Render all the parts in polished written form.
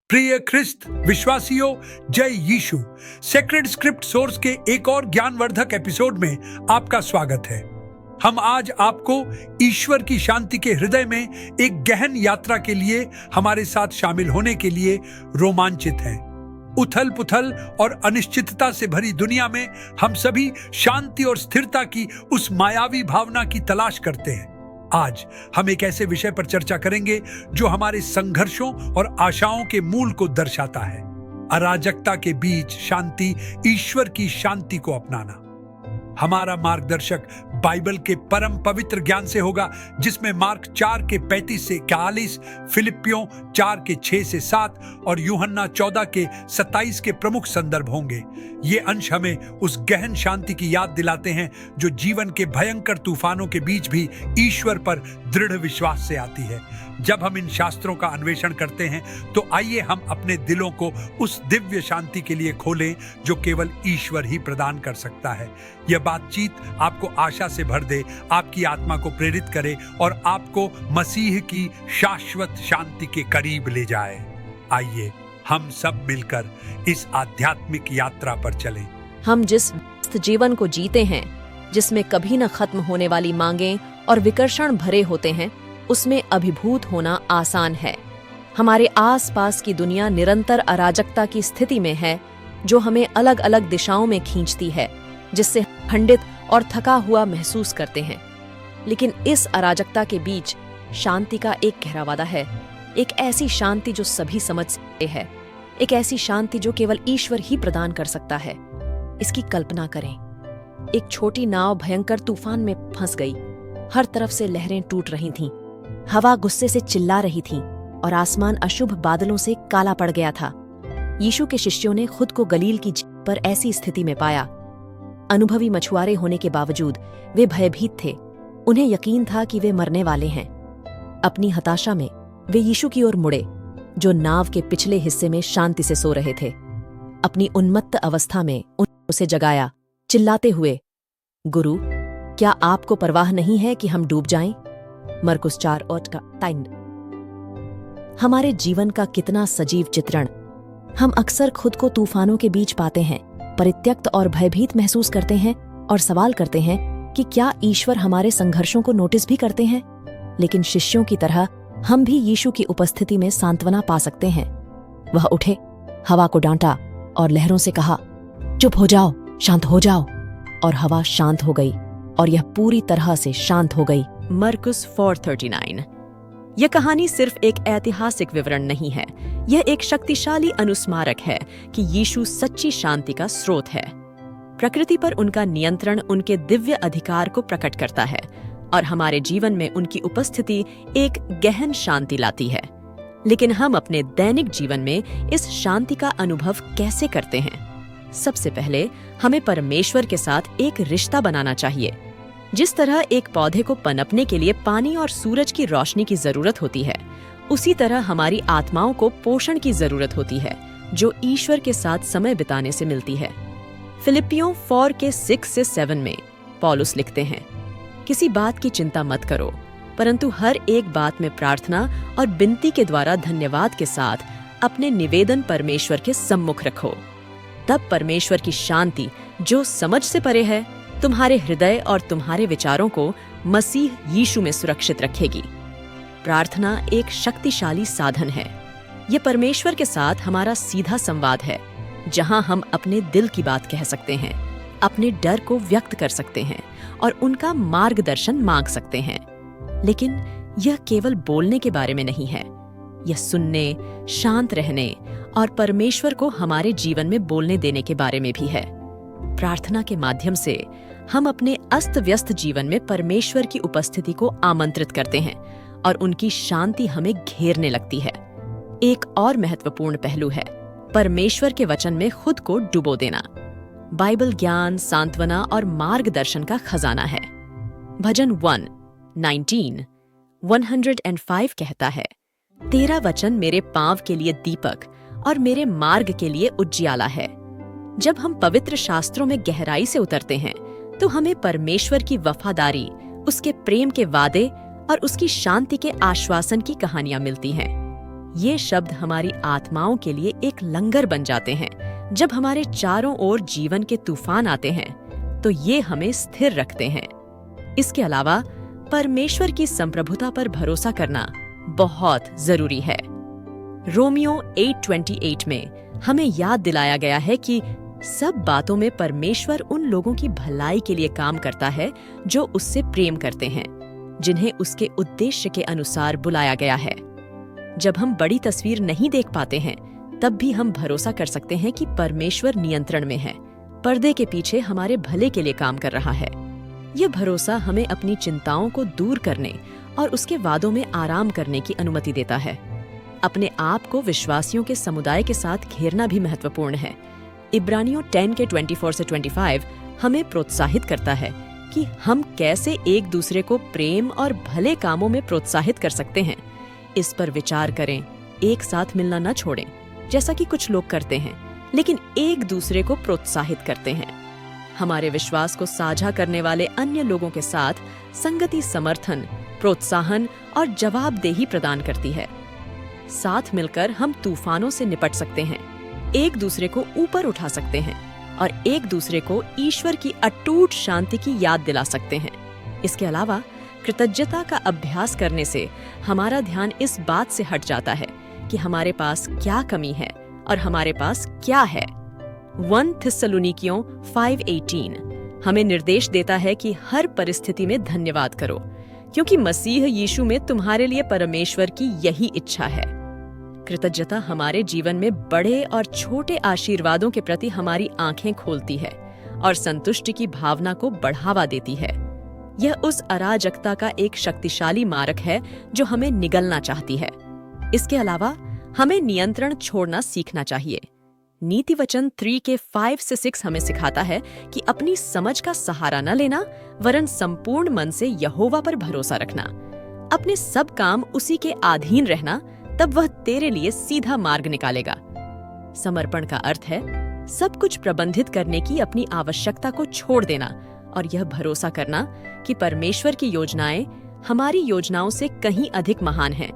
प्रिय ख्रिस्त विश्वासियों, जय यीशु। सेक्रेड स्क्रिप्ट सोर्स के एक और ज्ञानवर्धक एपिसोड में आपका स्वागत है। हम आज आपको ईश्वर की शांति के हृदय में एक गहन यात्रा के लिए हमारे साथ शामिल होने के लिए रोमांचित हैं। उथल पुथल और अनिश्चितता से भरी दुनिया में हम सभी शांति और स्थिरता की उस मायावी भावना की तलाश करते हैं। आज हम एक ऐसे विषय पर चर्चा करेंगे जो हमारे संघर्षों और आशाओं के मूल को दर्शाता है। अराजकता के बीच शांति, ईश्वर की शांति को अपनाना। हमारा मार्गदर्शक बाइबल के परम पवित्र ज्ञान से होगा, जिसमें मार्क 4 के 35 से 41, फिलिपियों 4 के 6 से 7 और यूहन्ना 14 के 27 के प्रमुख संदर्भ होंगे। ये अंश हमें उस गहन शांति की याद दिलाते हैं जो जीवन के भयंकर तूफानों के बीच भी ईश्वर पर दृढ़ विश्वास से आती है। जब हम इन शास्त्रों का अन्वेषण करते हैं तो आइए हम अपने दिलों को उस दिव्य शांति के लिए खोलें जो केवल ईश्वर ही प्रदान कर सकता है। यह बातचीत आपको आशा से भर दे, आपकी आत्मा को प्रेरित करे और आपको मसीह की शाश्वत शांति के करीब ले जाए। आइए हम सब मिलकर इस आध्यात्मिक यात्रा पर चलें। हम जिस व्यस्त जीवन को जीते हैं, जिसमें कभी न खत्म होने वाली मांगें और विकर्षण भरे होते हैं, उसमें अभिभूत होना आसान है। हमारे आसपास की दुनिया निरंतर अराजकता की स्थिति में है, जो हमें अलग अलग दिशाओं में खींचती है, जिससे खंडित और थका हुआ महसूस करते हैं। लेकिन इस अराजकता के बीच शांति का एक गहरा वादा है, एक ऐसी शांति जो सभी समझ सकते हैं, एक ऐसी शांति जो केवल ईश्वर ही प्रदान कर सकता है। इसकी कल्पना करें, एक छोटी नाव भयंकर तूफान में फंस गई। हर तरफ से लहरें टूट रही थीं, हवा गुस्से से चिल्ला रही थी और आसमान अशुभ बादलों से काला पड़ गया था। यीशु के शिष्यों ने खुद को गलील की झील पर ऐसी स्थिति में पाया। अनुभवी मछुआरे होने के बावजूद वे भयभीत थे। उन्हें यकीन था कि वे मरने वाले हैं। अपनी हताशा में वे यीशु की ओर मुड़े, जो नाव के पिछले हिस्से में शांति से सो रहे थे। अपनी उन्मत्त अवस्था में उन्होंने उसे जगाया, चिल्लाते हुए, गुरु, क्या आपको परवाह नहीं है कि हम डूब जाएं? मरकुस 4:3। हमारे जीवन का कितना सजीव चित्रण। हम अक्सर खुद को तूफानों के बीच पाते हैं, परित्यक्त और भयभीत महसूस करते हैं और सवाल करते हैं कि क्या ईश्वर हमारे संघर्षों को नोटिस भी करते हैं? लेकिन शिष्यों की तरह हम भी यीशु की उपस्थिति में सांत्वना पा सकते हैं। वह उठे, हवा को डांटा और लहरों से कहा, चुप हो जाओ, शांत हो जाओ। और हवा शांत हो गई और यह पूरी तरह से शांत हो गई। मरकुस 4:39। यह कहानी सिर्फ एक ऐतिहासिक विवरण नहीं है, यह एक शक्तिशाली अनुस्मारक है कि यीशु सच्ची शांति का स्रोत है। प्रकृति पर उनका नियंत्रण उनके दिव्य अधिकार को प्रकट करता है और हमारे जीवन में उनकी उपस्थिति एक गहन शांति लाती है। लेकिन हम अपने दैनिक जीवन में इस शांति का अनुभव कैसे करते हैं? सबसे पहले हमें परमेश्वर के साथ एक रिश्ता बनाना चाहिए। जिस तरह एक पौधे को पनपने के लिए पानी और सूरज की रोशनी की जरूरत होती है, उसी तरह हमारी आत्माओं को पोषण की जरूरत होती है, जो ईश्वर के साथ समय बिताने से मिलती है। फिलिपियों 4 के 6 से 7 में पौलुस लिखते हैं, किसी बात की चिंता मत करो, परंतु हर एक बात में प्रार्थना और विनती के द्वारा धन्यवाद के साथ अपने निवेदन परमेश्वर के सम्मुख रखो। तब परमेश्वर की शांति, जो समझ से परे है, तुम्हारे हृदय और तुम्हारे विचारों को मसीह यीशु में सुरक्षित रखेगी। प्रार्थना एक शक्तिशाली साधन है। यह परमेश्वर के साथ हमारा सीधा संवाद है, जहां हम अपने दिल की बात कह सकते हैं, अपने डर को व्यक्त कर सकते हैं और उनका मार्गदर्शन मांग सकते हैं। लेकिन यह केवल बोलने के बारे में नहीं है, यह सुनने, शांत रहने और परमेश्वर को हमारे जीवन में बोलने देने के बारे में भी है। प्रार्थना के माध्यम से हम अपने अस्त व्यस्त जीवन में परमेश्वर की उपस्थिति को आमंत्रित करते हैं और उनकी शांति हमें घेरने लगती है। एक और महत्वपूर्ण पहलू है परमेश्वर के वचन में खुद को डुबो देना। बाइबल ज्ञान, सांत्वना और मार्गदर्शन का खजाना है। भजन 1:105 कहता है, तेरा वचन मेरे पांव के लिए दीपक और मेरे मार्ग के लिए उजियाला है। जब हम पवित्र शास्त्रों में गहराई से उतरते हैं तो हमें परमेश्वर की वफादारी, उसके प्रेम के वादे और उसकी शांति के आश्वासन की कहानियां मिलती हैं। ये शब्द हमारी आत्माओं के लिए एक लंगर बन जाते हैं। जब हमारे चारों ओर जीवन के तूफान आते हैं तो ये हमें स्थिर रखते हैं। इसके अलावा परमेश्वर की संप्रभुता पर भरोसा करना बहुत जरूरी है। रोमियो 8:28 में हमें याद दिलाया गया है कि सब बातों में परमेश्वर उन लोगों की भलाई के लिए काम करता है जो उससे प्रेम करते हैं, जिन्हें उसके उद्देश्य के अनुसार बुलाया गया है। जब हम बड़ी तस्वीर नहीं देख पाते हैं, तब भी हम भरोसा कर सकते हैं कि परमेश्वर नियंत्रण में है, पर्दे के पीछे हमारे भले के लिए काम कर रहा है। यह भरोसा हमें अपनी चिंताओं को दूर करने और उसके वादों में आराम करने की अनुमति देता है। अपने आप को विश्वासियों के समुदाय के साथ घेरना भी महत्वपूर्ण है। इब्रानियों 10 के 24 से 25 हमें प्रोत्साहित करता है कि हम कैसे एक दूसरे को प्रेम और भले कामों में प्रोत्साहित कर सकते हैं। इस पर विचार करें, एक साथ मिलना न छोड़ें, जैसा कि कुछ लोग करते हैं, लेकिन एक दूसरे को प्रोत्साहित करते हैं। हमारे विश्वास को साझा करने वाले अन्य लोगों के साथ संगति समर्थन, प्रोत्साहन और जवाबदेही प्रदान करती है। साथ मिलकर हम तूफानों से निपट सकते हैं, एक दूसरे को ऊपर उठा सकते हैं और एक दूसरे को ईश्वर की अटूट शांति की याद दिला सकते हैं। इसके अलावा कृतज्ञता का अभ्यास करने से हमारा ध्यान इस बात से हट जाता है कि हमारे पास क्या कमी है और हमारे पास क्या है। 1 थिस्सलुनीकियों 5:18 हमें निर्देश देता है कि हर परिस्थिति में धन्यवाद करो, क्योंकि मसीह यीशु में तुम्हारे लिए परमेश्वर की यही इच्छा है। कृतज्ञता हमारे जीवन में बड़े और छोटे आशीर्वादों के प्रति हमारी आंखें खोलती है और संतुष्टि की भावना को बढ़ावा देती है। यह उस अराजकता का एक शक्तिशाली मारक है जो हमें निगलना चाहती है। इसके अलावा हमें नियंत्रण छोड़ना सीखना चाहिए। नीति वचन 3 के 5 से 6 हमें सिखाता है कि अपनी समझ का सहारा न लेना, वरन संपूर्ण मन से यहोवा पर भरोसा रखना। अपने सब काम उसी के अधीन रहना, तब वह तेरे लिए सीधा मार्ग निकालेगा। समर्पण का अर्थ है सब कुछ प्रबंधित करने की अपनी आवश्यकता को छोड़ देना और यह भरोसा करना कि परमेश्वर की योजनाएं हमारी योजनाओं से कहीं अधिक महान हैं।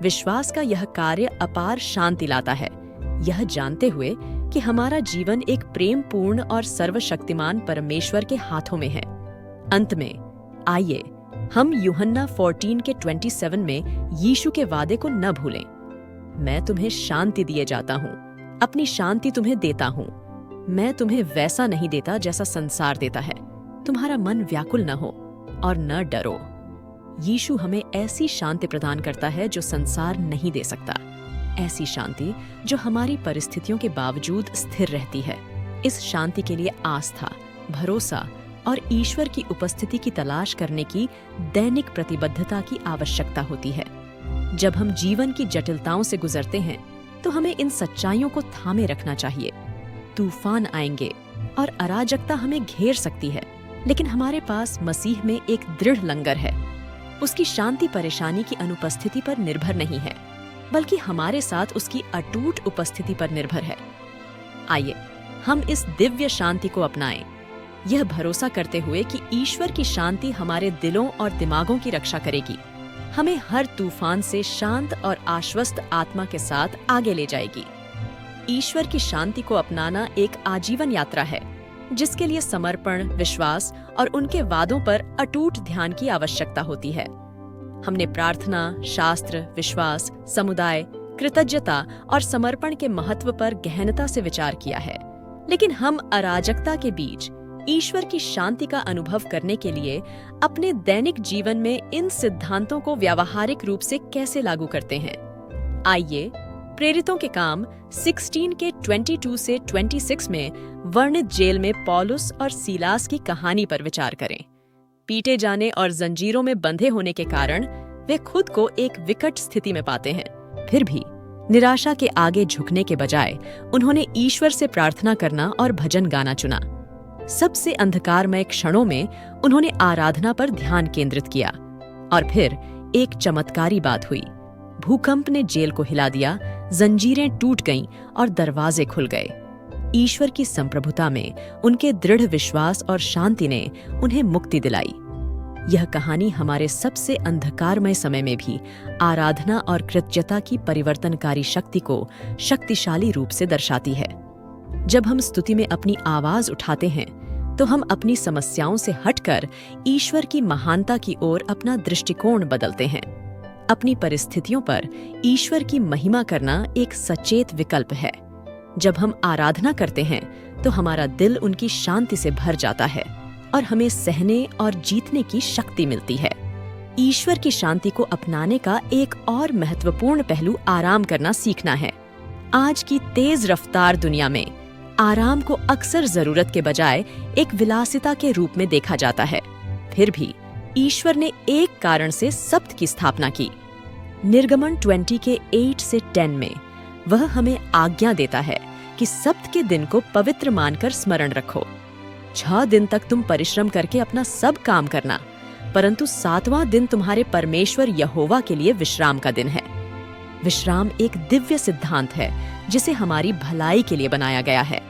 विश्वास का यह कार्य अपार शांति लाता है, यह जानते हुए कि हमारा जीवन एक प्रेमपूर्ण और सर्वशक्तिमान परमेश्वर के हाथों में है। अंत में आइए हम यूहन्ना 14 के 27 में यीशु के वादे को न भूलें। मैं तुम्हें शांति दिए जाता हूँ, अपनी शांति तुम्हें देता हूँ। मैं तुम्हें वैसा नहीं देता जैसा संसार देता है। तुम्हारा मन व्याकुल न हो और न डरो। यीशु हमें ऐसी शांति प्रदान करता है जो संसार नहीं दे सकता, ऐसी शांति जो हमारी परिस्थितियों के बावजूद स्थिर रहती है। इस शांति के लिए आस्था, भरोसा और ईश्वर की उपस्थिति की तलाश करने की दैनिक प्रतिबद्धता की आवश्यकता होती है। जब हम जीवन की जटिलताओं से गुजरते हैं तो हमें इन सच्चाइयों को थामे रखना चाहिए। तूफान आएंगे और अराजकता हमें घेर सकती है, लेकिन हमारे पास मसीह में एक दृढ़ लंगर है। उसकी शांति परेशानी की अनुपस्थिति पर निर्भर नहीं है, बल्कि हमारे साथ उसकी अटूट उपस्थिति पर निर्भर है। आइए हम इस दिव्य शांति को अपनाएं, यह भरोसा करते हुए कि ईश्वर की शांति हमारे दिलों और दिमागों की रक्षा करेगी, हमें हर तूफान से शांत और आश्वस्त आत्मा के साथ आगे ले जाएगी। ईश्वर की शांति को अपनाना एक आजीवन यात्रा है, जिसके लिए समर्पण, विश्वास और उनके वादों पर अटूट ध्यान की आवश्यकता होती है। हमने प्रार्थना, शास्त्र, विश्वास, समुदाय, कृतज्ञता और समर्पण के महत्व पर गहनता से विचार किया है, लेकिन हम अराजकता के बीच ईश्वर की शांति का अनुभव करने के लिए अपने दैनिक जीवन में इन सिद्धांतों को व्यावहारिक रूप से कैसे लागू करते हैं। आइए प्रेरितों के काम 16 के 22 से 26 में वर्णित जेल में पौलुस और सीलास की कहानी पर विचार करें। पीटे जाने और जंजीरों में बंधे होने के कारण वे खुद को एक विकट स्थिति में पाते हैं। फिर भी निराशा के आगे झुकने के बजाय उन्होंने ईश्वर से प्रार्थना करना और भजन गाना चुना। सबसे अंधकारमय क्षणों में उन्होंने आराधना पर ध्यान केंद्रित किया और फिर एक चमत्कारी बात हुई। भूकंप ने जेल को हिला दिया, जंजीरें टूट गईं और दरवाजे खुल गए। ईश्वर की संप्रभुता में उनके दृढ़ विश्वास और शांति ने उन्हें मुक्ति दिलाई। यह कहानी हमारे सबसे अंधकारमय समय में भी आराधना और कृतज्ञता की परिवर्तनकारी शक्ति को शक्तिशाली रूप से दर्शाती है। जब हम स्तुति में अपनी आवाज उठाते हैं तो हम अपनी समस्याओं से हटकर ईश्वर की महानता की ओर अपना दृष्टिकोण बदलते हैं। अपनी परिस्थितियों पर ईश्वर की महिमा करना एक सचेत विकल्प है। जब हम आराधना करते हैं तो हमारा दिल उनकी शांति से भर जाता है और हमें सहने और जीतने की शक्ति मिलती है। ईश्वर की शांति को अपनाने का एक और महत्वपूर्ण पहलू आराम करना सीखना है। आज की तेज रफ्तार दुनिया में आराम को अक्सर जरूरत के बजाय एक विलासिता के रूप में देखा जाता है। फिर भी ईश्वर ने एक कारण से सप्त की स्थापना की। निर्गमन 20 के 8 से 10 में वह हमें आज्ञा देता है कि सप्त के दिन को पवित्र मानकर स्मरण रखो। 6 दिन तक तुम परिश्रम करके अपना सब काम करना, परंतु 7वां दिन तुम्हारे परमेश्वर यहोवा के लिए विश्राम का दिन है। विश्राम एक दिव्य सिद्धांत है जिसे हमारी भलाई के लिए बनाया गया है।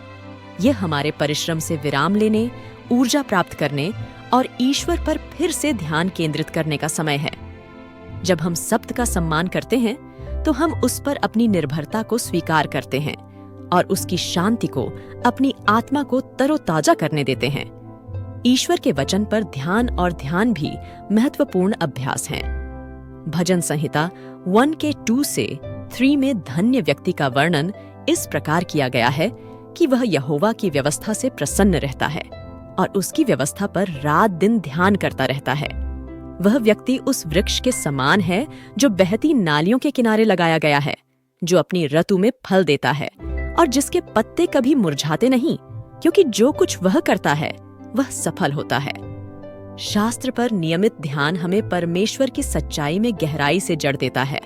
यह हमारे परिश्रम से विराम लेने, ऊर्जा प्राप्त करने और ईश्वर पर फिर से ध्यान केंद्रित करने का समय है। जब हम सप्त का सम्मान करते हैं तो हम उस पर अपनी निर्भरता को स्वीकार करते हैं और उसकी शांति को अपनी आत्मा को तरोताजा करने देते हैं। ईश्वर के वचन पर ध्यान और ध्यान भी महत्वपूर्ण अभ्यास हैं। भजन संहिता 1 के 2 से 3 में धन्य व्यक्ति का वर्णन इस प्रकार किया गया है कि वह यहोवा की व्यवस्था से प्रसन्न रहता है और उसकी व्यवस्था पर रात दिन ध्यान करता रहता है। वह व्यक्ति उस वृक्ष के समान है जो बहती नालियों के किनारे लगाया गया है, जो अपनी ऋतु में फल देता है और जिसके पत्ते कभी मुरझाते नहीं, क्योंकि जो कुछ वह करता है वह सफल होता है। शास्त्र पर नियमित ध्यान हमें परमेश्वर की सच्चाई में गहराई से जड़ देता है,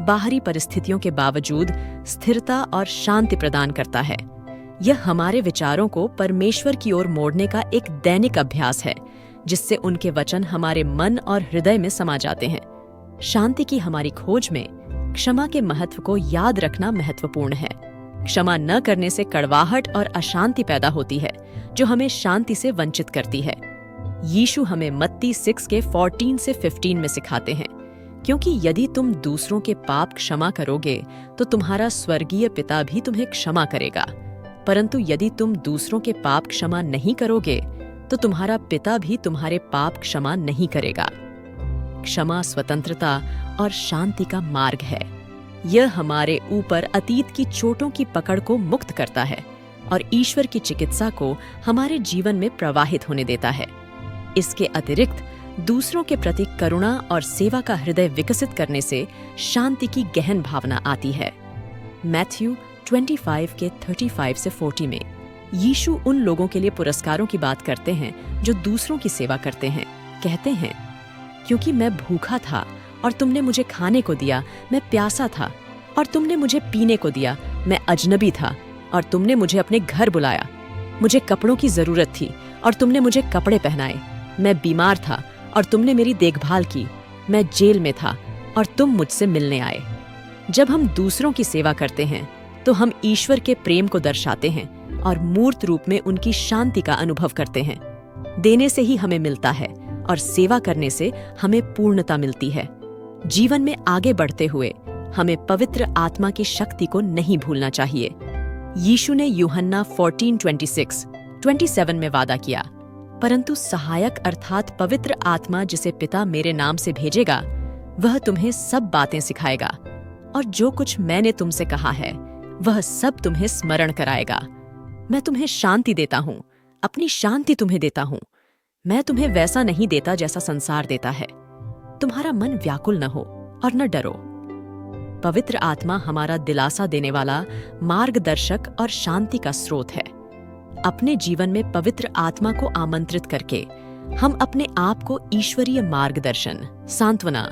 बाहरी परिस्थितियों के बावजूद स्थिरता और शांति प्रदान करता है। यह हमारे विचारों को परमेश्वर की ओर मोड़ने का एक दैनिक अभ्यास है, जिससे उनके वचन हमारे मन और हृदय में समा जाते हैं। शांति की हमारी खोज में क्षमा के महत्व को याद रखना महत्वपूर्ण है। क्षमा न करने से कड़वाहट और अशांति पैदा होती है, जो हमें शांति से वंचित करती है। यीशु हमें मत्ती 6 के 14 से 15 में सिखाते हैं, क्योंकि यदि तुम दूसरों के पाप क्षमा करोगे तो तुम्हारा स्वर्गीय पिता भी तुम्हें क्षमा करेगा, परंतु यदि तुम दूसरों के पाप क्षमा नहीं करोगे तो तुम्हारा पिता भी तुम्हारे पाप क्षमा नहीं करेगा। क्षमा स्वतंत्रता और शांति का मार्ग है। यह हमारे ऊपर अतीत की चोटों की पकड़ को मुक्त करता है और ईश्वर की चिकित्सा को हमारे जीवन में प्रवाहित होने देता है। इसके अतिरिक्त दूसरों के प्रति करुणा और सेवा का हृदय विकसित करने से शांति की गहन भावना आती है। मैथ्यू 25 के 35 से 40 में यीशु उन लोगों के लिए पुरस्कारों की बात करते हैं जो दूसरों की सेवा करते हैं। कहते हैं, क्योंकि मैं भूखा था और तुमने मुझे खाने को दिया, मैं प्यासा था और तुमने मुझे पीने को दिया, मैं अजनबी था और तुमने मुझे अपने घर बुलाया। मुझे कपड़ों की जरूरत थी और तुमने मुझे कपड़े पहनाए। मैं बीमार था और तुमने मेरी देखभाल की। मैं जेल में था और तुम मुझसे मिलने आए। जब हम दूसरों की सेवा करते हैं तो हम ईश्वर के प्रेम को दर्शाते हैं और मूर्त रूप में उनकी शांति का अनुभव करते हैं। देने से ही हमें मिलता है और सेवा करने से हमें पूर्णता मिलती है। जीवन में आगे बढ़ते हुए हमें पवित्र आत्मा की शक्ति को नहीं भूलना चाहिए। यीशु ने यूहन्ना 14:26-27 में वादा किया, परंतु सहायक अर्थात पवित्र आत्मा जिसे पिता मेरे नाम से भेजेगा, वह तुम्हें सब बातें सिखाएगा और जो कुछ मैंने तुमसे कहा है वह सब तुम्हें स्मरण कराएगा। मैं तुम्हें शांति देता हूँ, अपनी शांति तुम्हें देता हूँ। मैं तुम्हें वैसा नहीं देता जैसा संसार देता है। तुम्हारा मन व्याकुल न हो और न डरो। पवित्र आत्मा हमारा दिलासा देने वाला मार्गदर्शक और शांति का स्रोत है। अपने जीवन में पवित्र आत्मा को आमंत्रित करके हम अपने आप को ईश्वरीय मार्गदर्शन, सांत्वना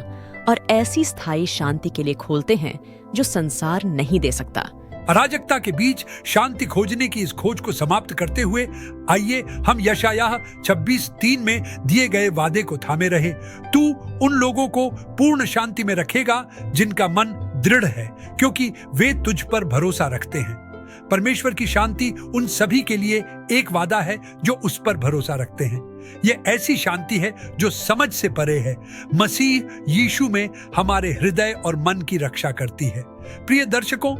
और ऐसी स्थायी शांति के लिए खोलते हैं जो संसार नहीं दे सकता। अराजकता के बीच शांति खोजने की इस खोज को समाप्त करते हुए आइए हम यशायाह 26:3 में दिए गए वादे को थामे रहे। तू उन लोगों को पूर्ण शांति में रखेगा जिनका मन दृढ़ है, क्योंकि वे तुझ पर भरोसा रखते हैं। परमेश्वर की शांति उन सभी के लिए एक वादा है जो उस पर भरोसा रखते हैं। यह ऐसी शांति है जो समझ से परे है। मसीह यीशु में हमारे हृदय और मन की रक्षा करती है। प्रिय दर्शकों,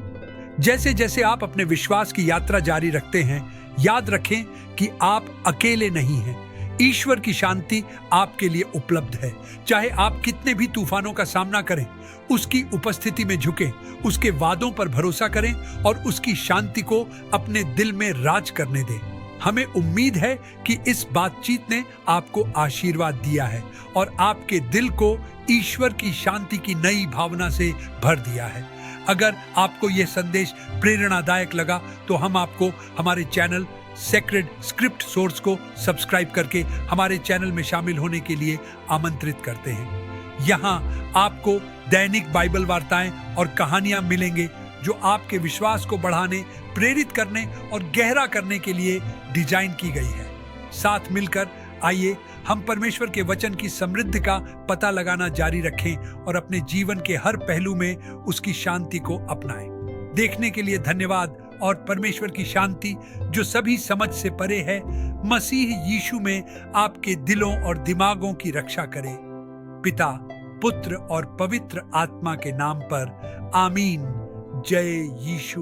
जैसे जैसे आप अपने विश्वास की यात्रा जारी रखते हैं, याद रखें कि आप अकेले नहीं हैं। ईश्वर की शांति आपके लिए उपलब्ध है। चाहे आप कितने भी तूफानों का सामना करें, उसकी उपस्थिति में झुकें, उसके वादों पर भरोसा करें और उसकी शांति को अपने दिल में राज करने दें। हमें उम्मीद है कि इस बातचीत ने आपको आशीर्वाद दिया है और आपके दिल को ईश्वर की शांति की नई भावना से भर दिया है। अगर आपको यह संदेश प्रेरणादायक लगा तो हम आपको हमारे चैनल सेक्रेड स्क्रिप्ट सोर्स को सब्सक्राइब करके हमारे चैनल में शामिल होने के लिए आमंत्रित करते हैं। यहाँ आपको दैनिक बाइबल वार्ताएं और कहानियां मिलेंगे जो आपके विश्वास को बढ़ाने, प्रेरित करने और गहरा करने के लिए डिजाइन की गई है। साथ मिलकर आइए हम परमेश्वर के वचन की समृद्धि का पता लगाना जारी रखें और अपने जीवन के हर पहलू में उसकी शांति को अपनाएं। देखने के लिए धन्यवाद और परमेश्वर की शांति जो सभी समझ से परे है, मसीह यीशु में आपके दिलों और दिमागों की रक्षा करे। पिता, पुत्र और पवित्र आत्मा के नाम पर आमीन। जय यीशु।